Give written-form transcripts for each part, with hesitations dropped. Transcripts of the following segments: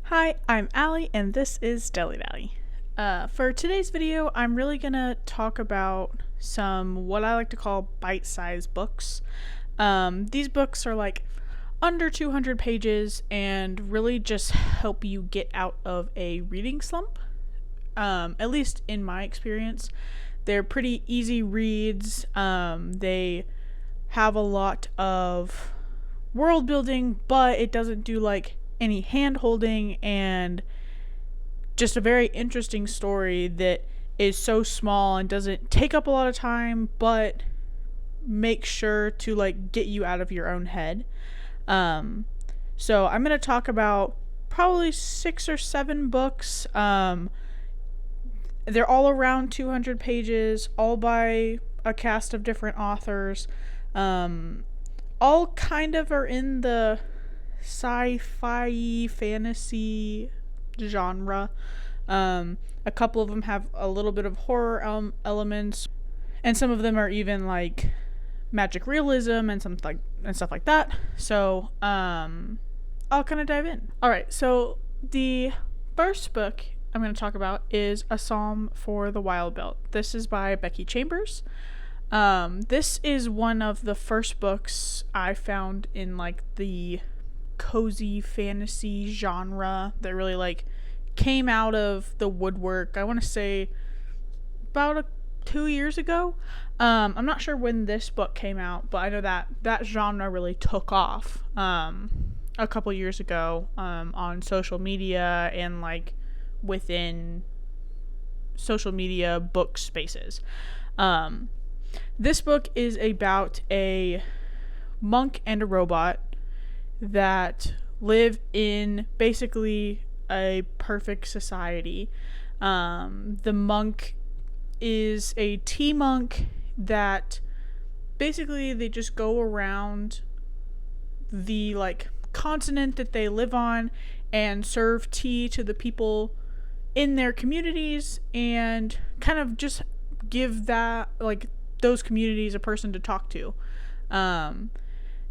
Hi, I'm Allie, and this is dilly-dallie. For today's video, I'm really gonna talk about some what I like to call bite-sized books. These books are like under 200 pages and really just help you get out of a reading slump. At least in my experience, they're pretty easy reads. They have a lot of world building, but it doesn't do like any hand holding, and just a very interesting story that is so small and doesn't take up a lot of time, but make sure to like get you out of your own head. So I'm going to talk about probably 6 or 7 books. They're all around 200 pages, all by a cast of different authors. All kind of are in the sci-fi fantasy genre. A couple of them have a little bit of horror elements, and some of them are even like magic realism and stuff like that. So I'll kind of dive in. All right, so the first book I'm going to talk about is A Psalm for the Wild Belt. This is by Becky Chambers. This is one of the first books I found in like the cozy fantasy genre that really like came out of the woodwork. I want to say about 2 years ago. I'm not sure when this book came out, but I know that genre really took off a couple years ago on social media and like within social media book spaces. This book is about a monk and a robot that live in basically a perfect society. The monk is a tea monk that basically they just go around the like continent that they live on and serve tea to the people in their communities and kind of just give that like those communities a person to talk to.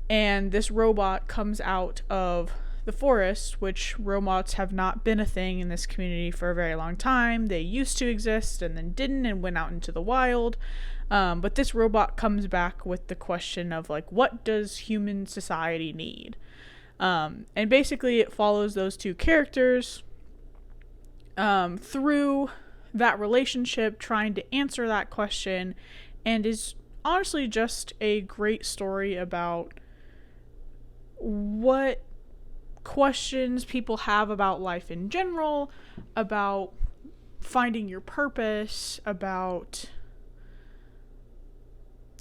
And this robot comes out of the forest, which robots have not been a thing in this community for a very long time. They used to exist and then didn't and went out into the wild. But this robot comes back with the question of like, what does human society need? And basically it follows those two characters through that relationship, trying to answer that question, and is honestly just a great story about what questions people have about life in general, about finding your purpose, about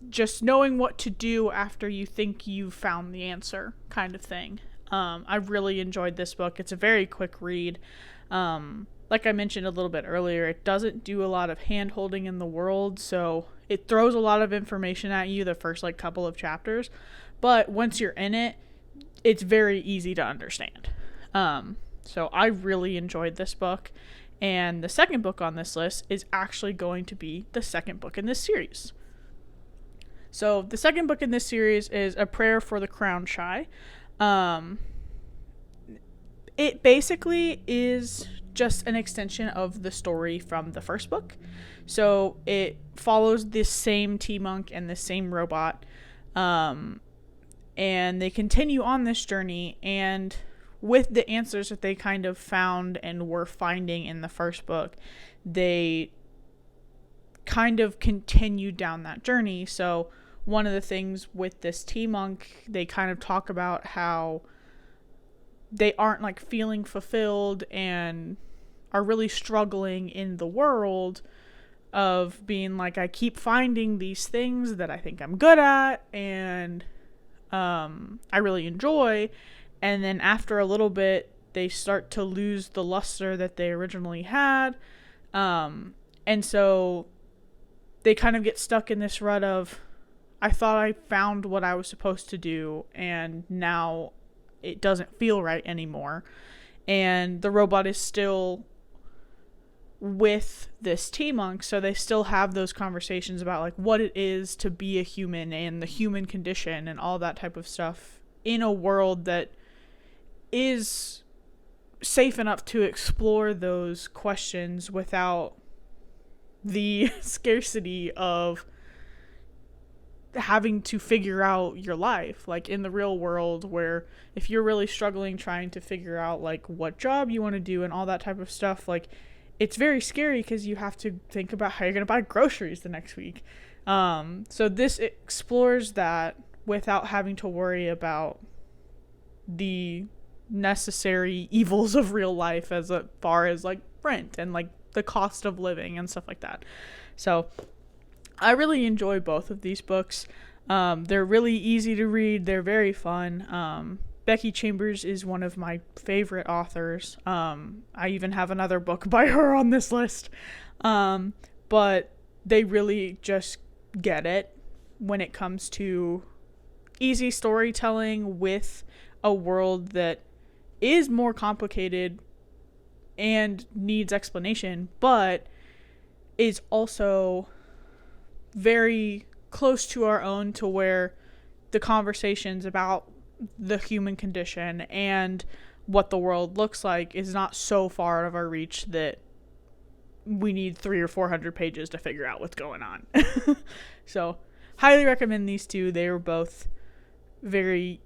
just knowing what to do after you think you've found the answer, kind of thing. I really enjoyed this book. It's a very quick read. Like I mentioned a little bit earlier, it doesn't do a lot of hand holding in the world, so it throws a lot of information at you the first like couple of chapters, but once you're in it, it's very easy to understand. So I really enjoyed this book, and the second book on this list is actually going to be the second book in this series. So the second book in this series is A Prayer for the Crown Shy. It basically is just an extension of the story from the first book. So it follows this same tea monk and the same robot. And they continue on this journey, and with the answers that they kind of found and were finding in the first book, they kind of continued down that journey. So one of the things with this tea monk, they kind of talk about how they aren't like feeling fulfilled and are really struggling in the world of being like, I keep finding these things that I think I'm good at and I really enjoy, and then after a little bit they start to lose the luster that they originally had, and so they kind of get stuck in this rut of, I thought I found what I was supposed to do and now it doesn't feel right anymore. And the robot is still with this tea monk, so they still have those conversations about like what it is to be a human and the human condition and all that type of stuff in a world that is safe enough to explore those questions without the scarcity of having to figure out your life, like in the real world, where if you're really struggling trying to figure out like what job you want to do and all that type of stuff, like it's very scary because you have to think about how you're going to buy groceries the next week. So this explores that without having to worry about the necessary evils of real life as far as like rent and like the cost of living and stuff like that. So I really enjoy both of these books. They're really easy to read. They're very fun. Becky Chambers is one of my favorite authors. I even have another book by her on this list. But they really just get it when it comes to easy storytelling with a world that is more complicated and needs explanation, but is also very close to our own, to where the conversations about the human condition and what the world looks like is not so far out of our reach that we need 300 or 400 pages to figure out what's going on. So highly recommend these two. They are both very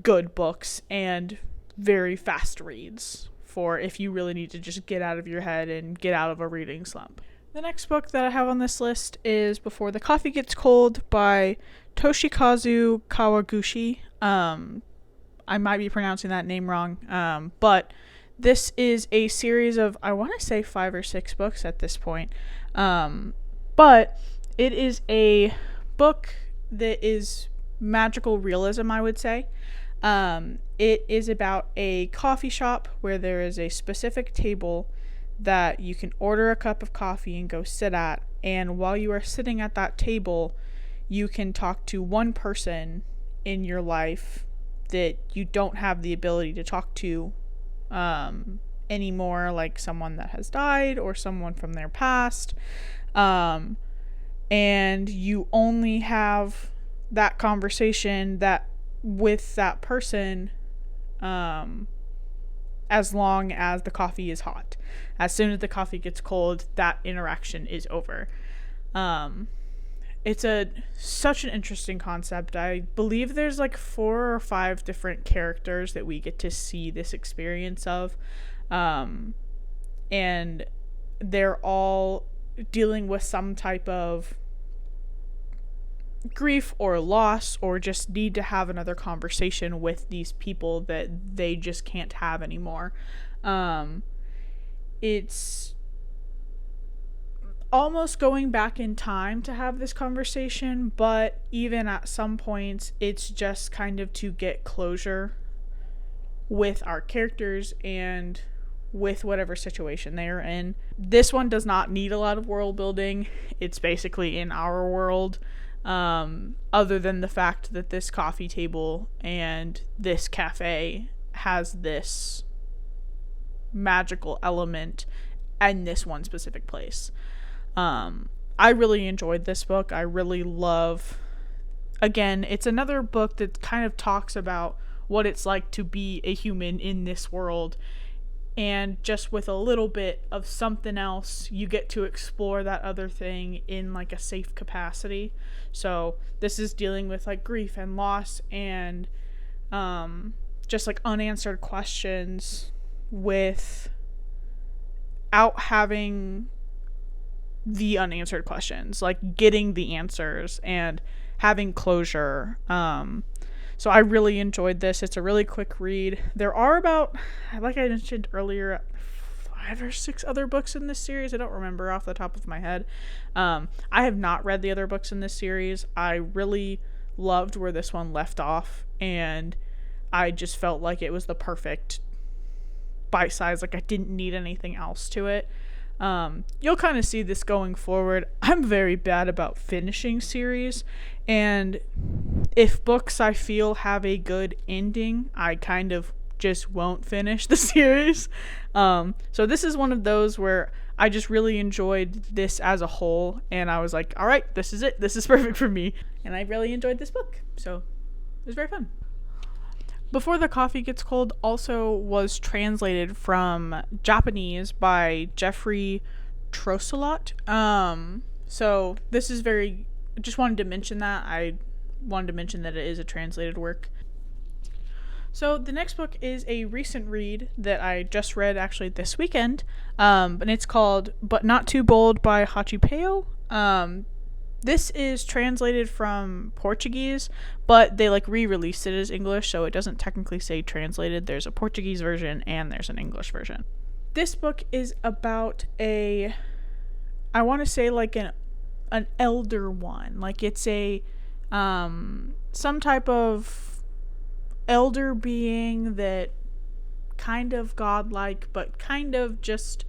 good books and very fast reads for if you really need to just get out of your head and get out of a reading slump. The next book that I have on this list is Before the Coffee Gets Cold by Toshikazu Kawaguchi. I might be pronouncing that name wrong, but this is a series of, I want to say 5 or 6 books at this point. But it is a book that is magical realism, I would say. It is about a coffee shop where there is a specific table that you can order a cup of coffee and go sit at, and while you are sitting at that table, you can talk to one person in your life that you don't have the ability to talk to anymore, like someone that has died or someone from their past, and you only have that conversation that with that person as long as the coffee is hot. As soon as the coffee gets cold, that interaction is over. It's such an interesting concept. I believe there's like 4 or 5 different characters that we get to see this experience of. And they're all dealing with some type of grief or loss, or just need to have another conversation with these people that they just can't have anymore. It's almost going back in time to have this conversation, but even at some points it's just kind of to get closure with our characters and with whatever situation they are in. This one does not need a lot of world building. It's basically in our world, other than the fact that this coffee table and this cafe has this magical element in this one specific place. I really enjoyed this book. I really love, again, it's another book that kind of talks about what it's like to be a human in this world, and just with a little bit of something else, you get to explore that other thing in like a safe capacity. So this is dealing with like grief and loss and just like unanswered questions without having the unanswered questions, like getting the answers and having closure. So I really enjoyed this. It's a really quick read. There are about, like I mentioned earlier, 5 or 6 other books in this series. I don't remember off the top of my head. I have not read the other books in this series. I really loved where this one left off, and I just felt like it was the perfect bite size. Like I didn't need anything else to it. You'll kind of see this going forward. I'm very bad about finishing series, and if books I feel have a good ending, I kind of just won't finish the series. So this is one of those where I just really enjoyed this as a whole, and I was like, all right, this is it. This is perfect for me. And I really enjoyed this book. So it was very fun. Before the Coffee Gets Cold also was translated from Japanese by Jeffrey Troselot. So this is very, just wanted to mention that. I wanted to mention that it is a translated work. So the next book is a recent read that I just read actually this weekend. And it's called But Not Too Bold by Hache Pueyo. This is translated from Portuguese, but they re-released it as English, so it doesn't technically say translated. There's a Portuguese version and there's an English version. This book is about I want to say an elder one. It's a some type of elder being that kind of godlike, but kind of just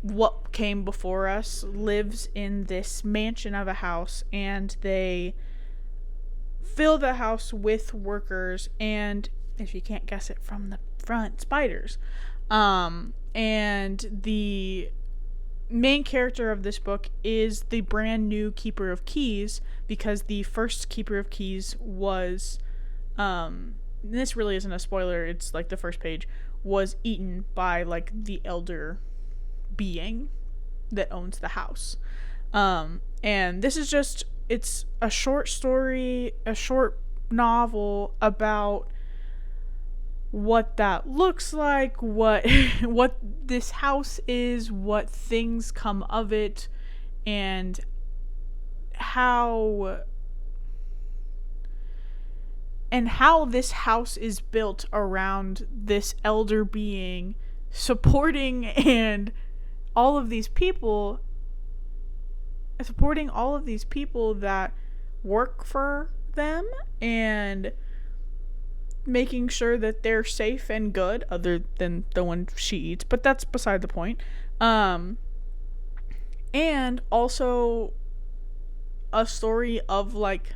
what came before us, lives in this mansion of a house, and they fill the house with workers and, if you can't guess it from the front, spiders. And the main character of this book is the brand new Keeper of Keys, because the first Keeper of Keys was this really isn't a spoiler, it's the first page, was eaten by the elder being that owns the house. And this is just, it's a short story, a short novel about what that looks like, what this house is, what things come of it, and how this house is built around this elder being supporting all of these people that work for them and making sure that they're safe and good, other than the one she eats, but that's beside the point. And also a story of love.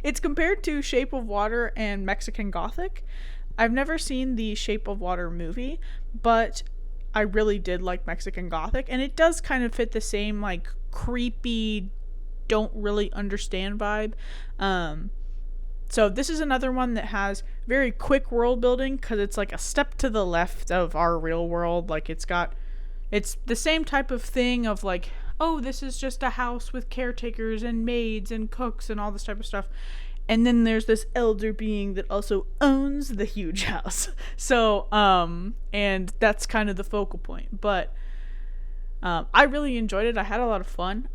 It's compared to Shape of Water and Mexican Gothic. I've never seen the Shape of Water movie, but I really did like Mexican Gothic, and it does kind of fit the same creepy, don't really understand vibe. So this is another one that has very quick world building, because it's a step to the left of our real world. It's the same type of thing of oh, this is just a house with caretakers and maids and cooks and all this type of stuff. And then there's this elder being that also owns the huge house. So, and that's kind of the focal point. But I really enjoyed it. I had a lot of fun.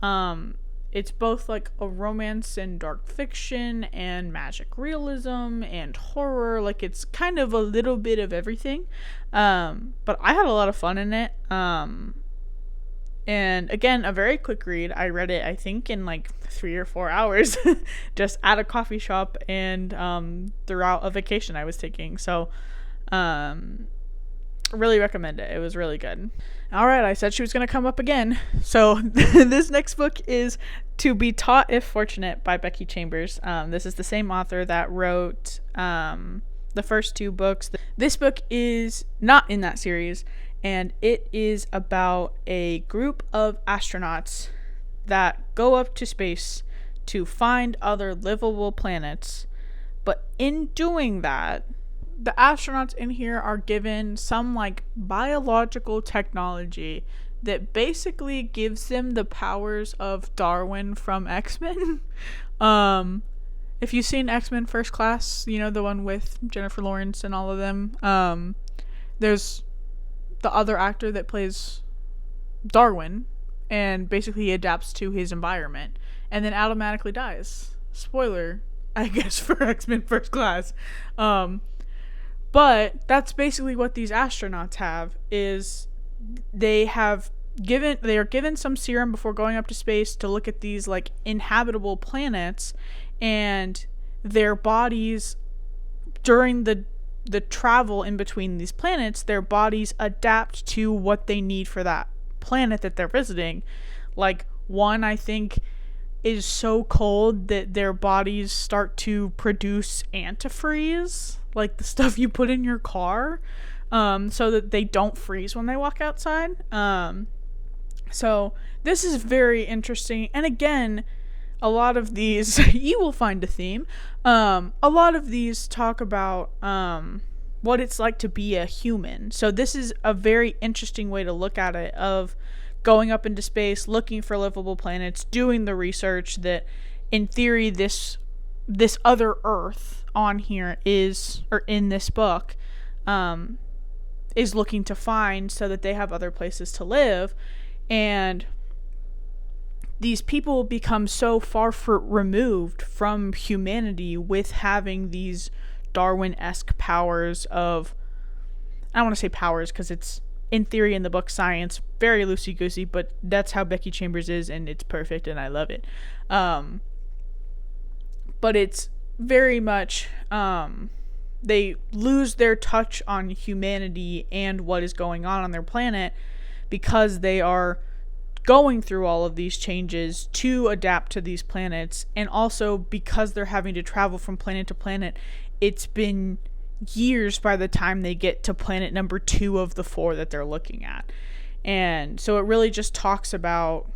It's both a romance and dark fiction and magic realism and horror. It's kind of a little bit of everything. But I had a lot of fun in it. And again, a very quick read. I read it, I think, in 3 or 4 hours, just at a coffee shop and throughout a vacation I was taking. So, really recommend it. It was really good. All right, I said she was going to come up again. So this next book is To Be Taught If Fortunate by Becky Chambers. This is the same author that wrote the first 2 books. This book is not in that series, and it is about a group of astronauts that go up to space to find other livable planets. But in doing that, the astronauts in here are given some biological technology that basically gives them the powers of Darwin from X-Men. If you've seen X-Men First Class, the one with Jennifer Lawrence and all of them, there's the other actor that plays Darwin, and basically he adapts to his environment and then automatically dies. Spoiler, I guess, for X-Men First Class. But that's basically what these astronauts have, is they are given some serum before going up to space to look at these inhabitable planets, and their bodies, during the travel in between these planets, their bodies adapt to what they need for that planet that they're visiting. One, I think, is so cold that their bodies start to produce antifreeze, the stuff you put in your car, so that they don't freeze when they walk outside. So this is very interesting. And again, a lot of these, you will find a theme. A lot of these talk about what it's like to be a human. So this is a very interesting way to look at it, of going up into space, looking for livable planets, doing the research that in theory this other Earth on here is, or in this book, is looking to find, so that they have other places to live. And these people become so far removed from humanity with having these Darwin-esque powers of, I don't want to say powers because it's in theory in the book science, very loosey-goosey, but that's how Becky Chambers is, and it's perfect and I love it. But it's very much, they lose their touch on humanity and what is going on their planet, because they are going through all of these changes to adapt to these planets. And also because they're having to travel from planet to planet, it's been years by the time they get to planet number 2 of the 4 that they're looking at. And so it really just talks about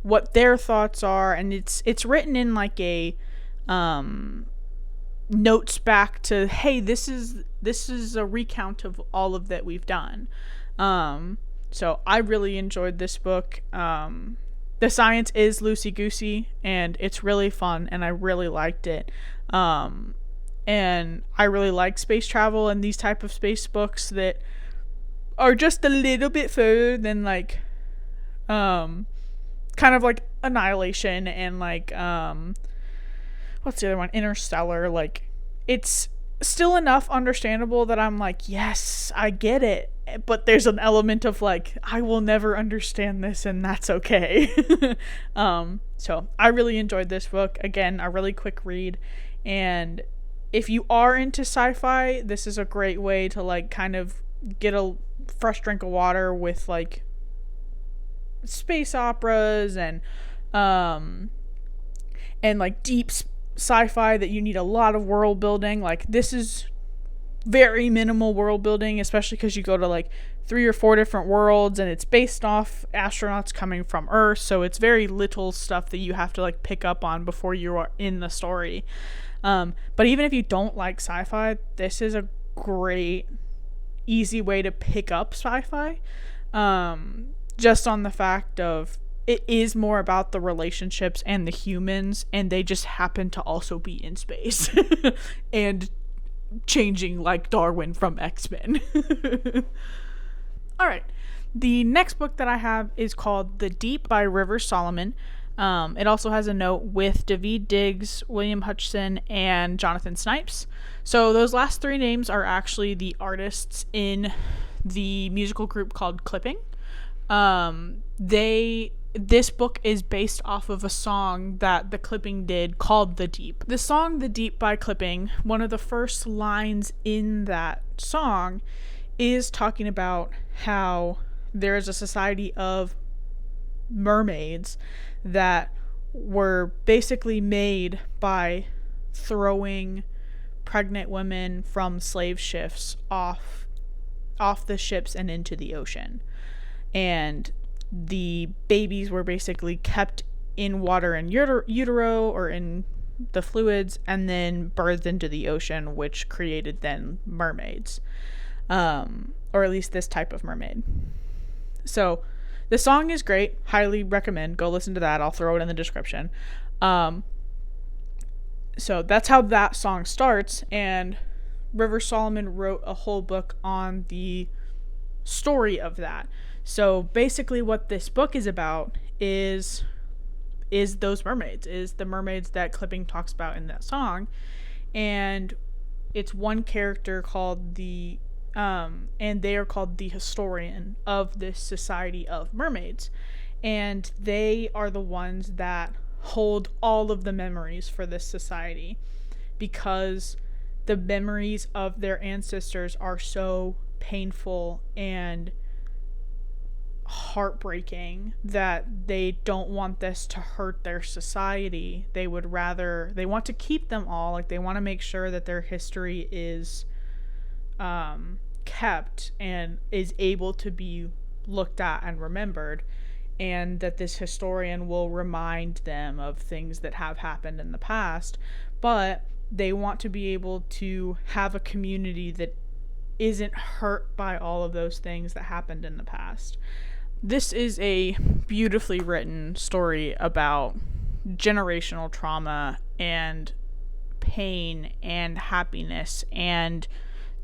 what their thoughts are, and it's written in like a notes back to, hey, this is a recount of all of that we've done. So I really enjoyed this book. The science is loosey-goosey, and it's really fun, and I really liked it. And I really like space travel and these type of space books that are just a little bit further than like, kind of like Annihilation and like, what's the other one? Interstellar. Like, it's still enough understandable that I'm like, yes, I get it. But there's an element of like, I will never understand this, and that's okay. So I really enjoyed this book. Again, a really quick read. And if you are into sci-fi, this is a great way to like kind of get a fresh drink of water with like space operas and like deep sci-fi that you need a lot of world building. Like, this is very minimal world building, especially because you go to like 3 or 4 different worlds, and it's based off astronauts coming from Earth, so it's very little stuff that you have to like pick up on before you are in the story. But even if you don't like sci-fi, this is a great easy way to pick up sci-fi, just on the fact of it is more about the relationships and the humans, and they just happen to also be in space and changing like Darwin from X-Men. All right, the next book that I have is called The Deep by River Solomon. It also has a note with David Diggs, William Hutson, and Jonathan Snipes. So those last 3 names are actually the artists in the musical group called Clipping. This book is based off of a song that the Clipping did called The Deep. The song The Deep by Clipping, one of the first lines in that song is talking about how there is a society of mermaids that were basically made by throwing pregnant women from slave ships off the ships and into the ocean. And the babies were basically kept in water in utero or in the fluids, and then birthed into the ocean, which created then mermaids, or at least this type of mermaid. So the song is great. Highly recommend. Go listen to that. I'll throw it in the description. So that's how that song starts, and River Solomon wrote a whole book on the story of that. So basically what this book is about is those mermaids, is the mermaids that Clipping talks about in that song. And it's one character called and they are called the historian of this society of mermaids. And they are the ones that hold all of the memories for this society, because the memories of their ancestors are so painful and heartbreaking that they don't want this to hurt their society. They want to keep them all. Like, they want to make sure that their history is kept and is able to be looked at and remembered. and that this historian will remind them of things that have happened in the past, but they want to be able to have a community that isn't hurt by all of those things that happened in the past. This is a beautifully written story about generational trauma and pain and happiness and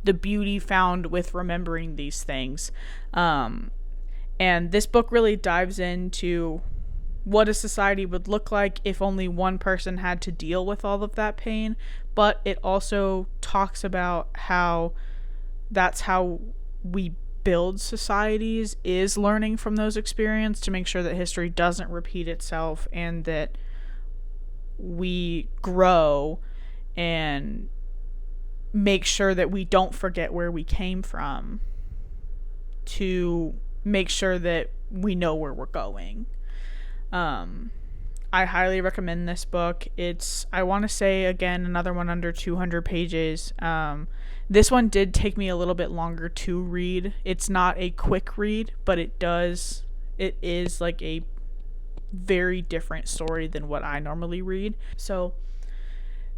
the beauty found with remembering these things. And this book really dives into what a society would look like if only one person had to deal with all of that pain, but it also talks about how that's how we build societies, is learning from those experiences to make sure that history doesn't repeat itself and that we grow and make sure that we don't forget where we came from to make sure that we know where we're going. I highly recommend this book. It's, I want to say again, another one under 200 pages. This one did take me a little bit longer to read. It's not a quick read, but it is like a very different story than what I normally read. So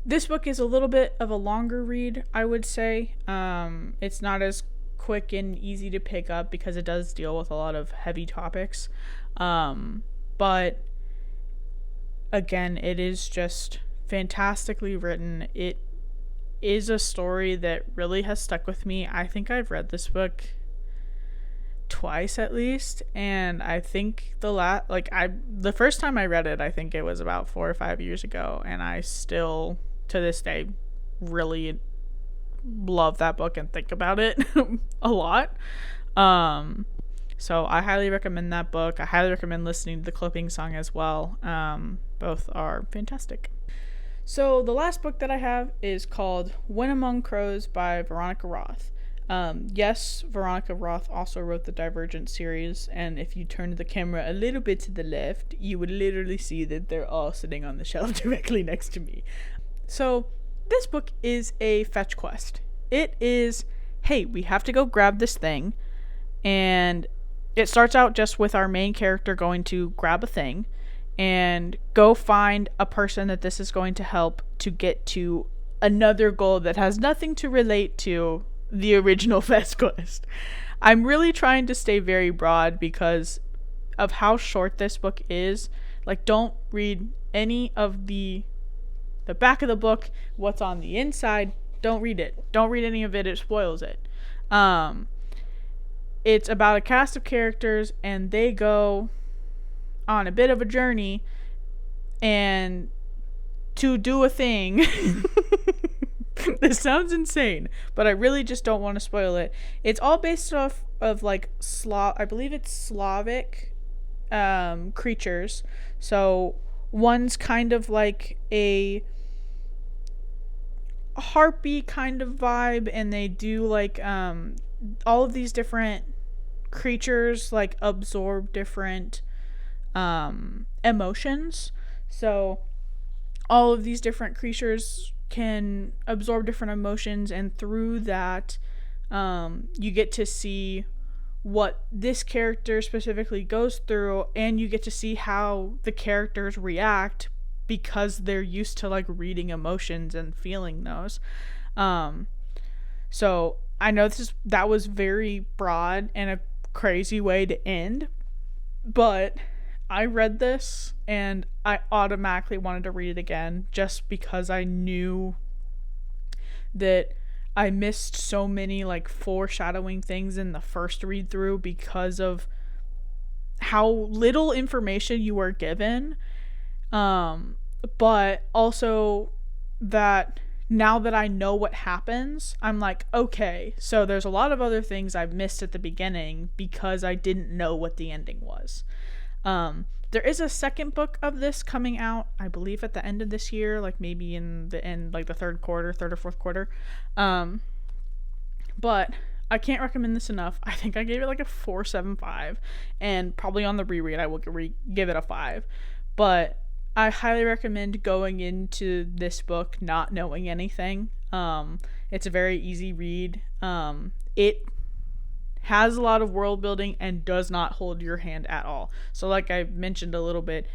this book is a little bit of a longer read, I would say. It's not as quick and easy to pick up because it does deal with a lot of heavy topics. But again, it is just fantastically written. It is a story that really has stuck with me. I think I've read this book twice at least, and I think the first time I read it, I think it was about 4 or 5 years ago, and I still to this day really love that book and think about it a lot. So I highly recommend that book. I highly recommend listening to the clipping song as well. Both are fantastic. So the last book that I have is called When Among Crows by Veronica Roth. Yes, Veronica Roth also wrote the Divergent series, and if you turn the camera a little bit to the left, you would literally see that they're all sitting on the shelf directly next to me. So this book is a fetch quest. It is, hey, we have to go grab this thing, and it starts out just with our main character going to grab a thing and go find a person that this is going to help to get to another goal that has nothing to relate to the original fetch quest. I'm really trying to stay very broad because of how short this book is. Like, don't read any of the back of the book, what's on the inside. Don't read it. Don't read any of it. It spoils it. It's about a cast of characters, and they go on a bit of a journey and to do a thing. This sounds insane, but I really just don't want to spoil it. It's all based off of like I believe it's Slavic creatures. So one's kind of like a harpy kind of vibe, and they do like all of these different creatures like absorb different emotions. So all of these different creatures can absorb different emotions, and through that you get to see what this character specifically goes through, and you get to see how the characters react because they're used to like reading emotions and feeling those. So I know that was very broad and a crazy way to end, but I read this and I automatically wanted to read it again just because I knew that I missed so many like foreshadowing things in the first read through because of how little information you are given. But also that now that I know what happens, I'm like, okay, so there's a lot of other things I've missed at the beginning because I didn't know what the ending was. There is a second book of this coming out, I believe at the end of this year, like maybe in the end, like the third or fourth quarter. But I can't recommend this enough. I think I gave it like a 4.75, and probably on the reread I will give it a 5. But I highly recommend going into this book not knowing anything. It's a very easy read. It has a lot of world building, and does not hold your hand at all. So like I mentioned a little bit,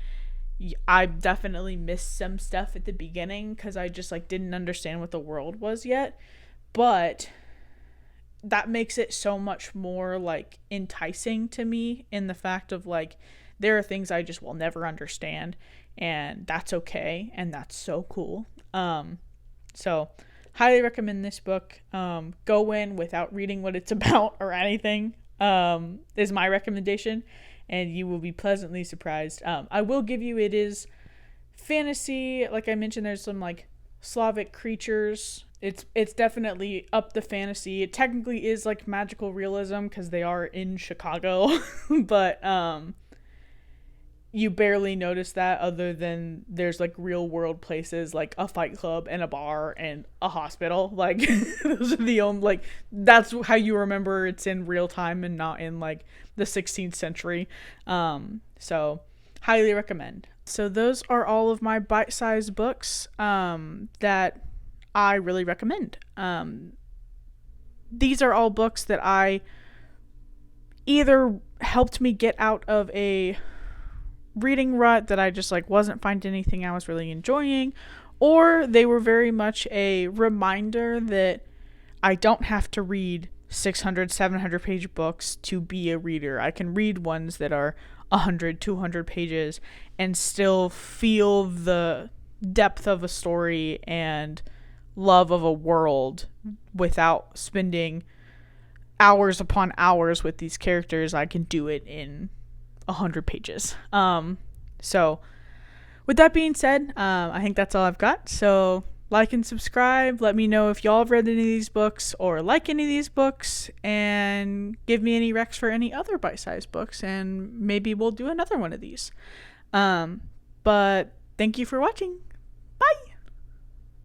I definitely missed some stuff at the beginning because I just like didn't understand what the world was yet. But that makes it so much more like enticing to me, in the fact of like, there are things I just will never understand, and that's okay, and that's so cool. So highly recommend this book. Go in without reading what it's about or anything, is my recommendation, and you will be pleasantly surprised. I will give you, it is fantasy. Like I mentioned, there's some like Slavic creatures. It's definitely up the fantasy. It technically is like magical realism because they are in Chicago, but you barely notice that, other than there's like real world places like a fight club and a bar and a hospital. Like those are the only, like, that's how you remember it's in real time and not in like the 16th century. So highly recommend. So those are all of my bite-sized books that I really recommend. These are all books that I either helped me get out of a reading rut that I just like wasn't finding anything I was really enjoying, or they were very much a reminder that I don't have to read 600, 700 page books to be a reader. I can read ones that are 100, 200 pages and still feel the depth of a story and love of a world without spending hours upon hours with these characters. I can do it in 100 pages. So with that being said, I think that's all I've got. So like and subscribe. Let me know if y'all have read any of these books or like any of these books, and give me any recs for any other bite-sized books, and maybe we'll do another one of these. But thank you for watching.